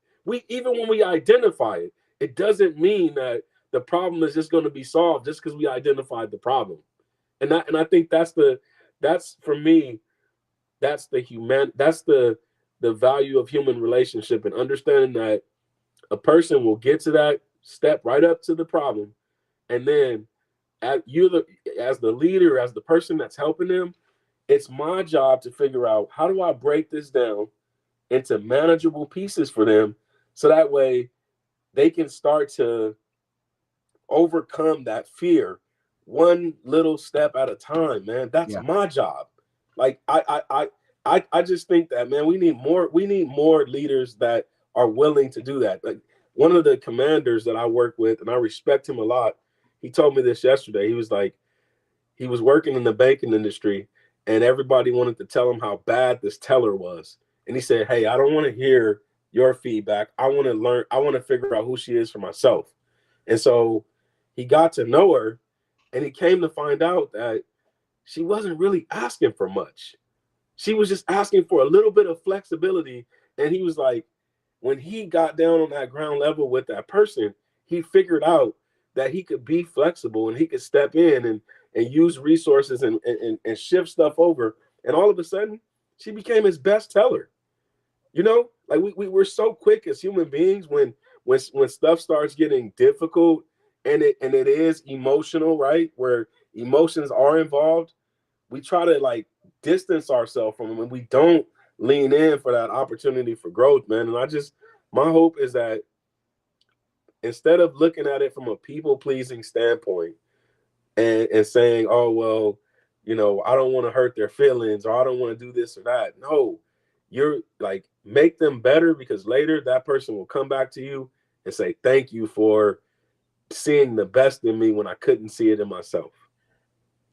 Even when we identify it, it doesn't mean that the problem is just going to be solved just because we identified the problem. And I think that's for me, that's the value of human relationship, and understanding that a person will get to that step right up to the problem, and then as the leader, as the person that's helping them, it's my job to figure out, how do I break this down into manageable pieces for them, so that way they can start to overcome that fear one little step at a time, man. That's my job. Like I just think that, man, we need more leaders that are willing to do that. Like one of the commanders that I work with, and I respect him a lot, he told me this yesterday. He was like, he was working in the banking industry and everybody wanted to tell him how bad this teller was. And he said, hey, I don't want to hear your feedback. I want to learn. I want to figure out who she is for myself. And so he got to know her, and he came to find out that she wasn't really asking for much. She was just asking for a little bit of flexibility. And he was like, when he got down on that ground level with that person, he figured out that he could be flexible and he could step in and use resources and shift stuff over. And all of a sudden, she became his best teller. You know, like we're so quick as human beings when stuff starts getting difficult, and it is emotional, right? Where emotions are involved, we try to like distance ourselves from them, and we don't lean in for that opportunity for growth, man. And my hope is that instead of looking at it from a people pleasing standpoint and saying, oh, well, you know, I don't want to hurt their feelings, or I don't want to do this or that. No, you're like, make them better, because later that person will come back to you and say, thank you for seeing the best in me when I couldn't see it in myself.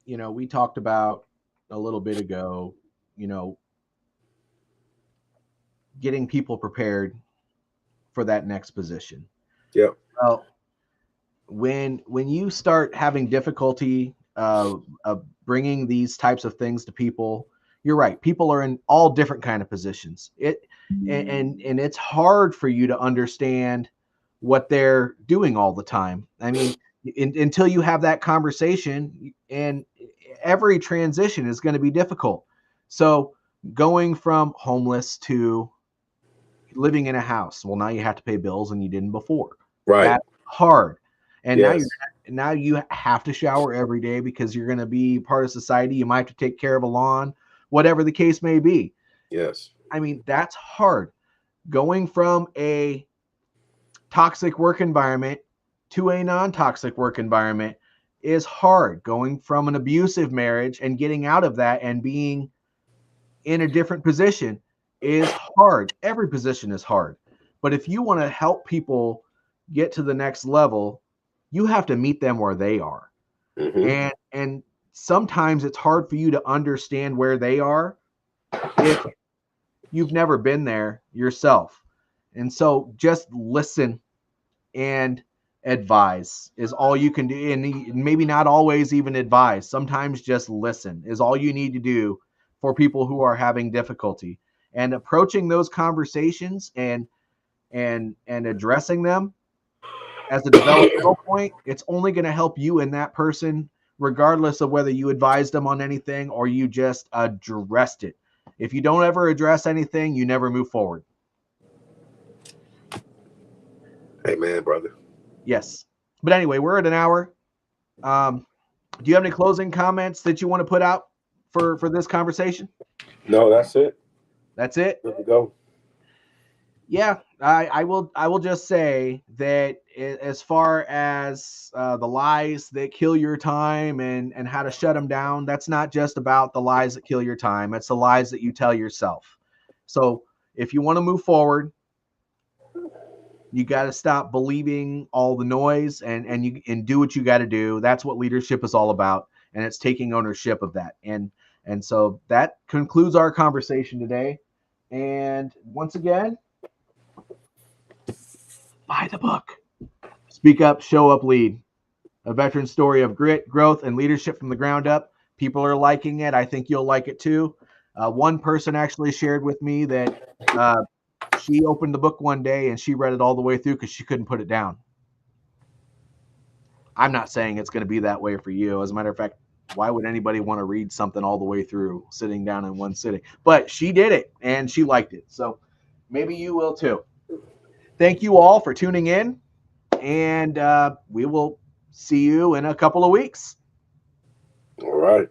You know, we talked about a little bit ago, you know, getting people prepared for that next position. Yeah. Well, when you start having difficulty bringing these types of things to people, you're right. People are in all different kind of positions. And it's hard for you to understand what they're doing all the time. I mean, until you have that conversation, and every transition is going to be difficult. So going from homeless to living in a house, well, now you have to pay bills and you didn't before. Right. That's hard. And yes. now you have to shower every day because you're going to be part of society. You might have to take care of a lawn, whatever the case may be. Yes. I mean, that's hard. Going from a toxic work environment to a non-toxic work environment is hard. Going from an abusive marriage and getting out of that and being in a different position is hard. Every position is hard. But if you want to help people get to the next level, you have to meet them where they are. Mm-hmm. And sometimes it's hard for you to understand where they are if you've never been there yourself. And so just listen and advise is all you can do. And maybe not always even advise. Sometimes just listen is all you need to do for people who are having difficulty. And approaching those conversations and addressing them as a developmental point, it's only going to help you and that person, regardless of whether you advised them on anything or you just addressed it. If you don't ever address anything, you never move forward. Amen, brother. Yes. But anyway, we're at an hour. Do you have any closing comments that you want to put out for this conversation? No, that's it. That's it. Good to go. Yeah, I will just say that as far as the lies that kill your time and how to shut them down, that's not just about the lies that kill your time. It's the lies that you tell yourself. So if you want to move forward, you got to stop believing all the noise and do what you got to do. That's what leadership is all about, and it's taking ownership of that. And so that concludes our conversation today. And once again, buy the book. Speak Up, Show Up, Lead. A veteran story of grit, growth, and leadership from the ground up. People are liking it. I think you'll like it too. One person actually shared with me that she opened the book one day and she read it all the way through because she couldn't put it down. I'm not saying it's going to be that way for you. As a matter of fact, why would anybody want to read something all the way through sitting down in one sitting? But she did it and she liked it. So maybe you will too. Thank you all for tuning in, and we will see you in a couple of weeks. All right.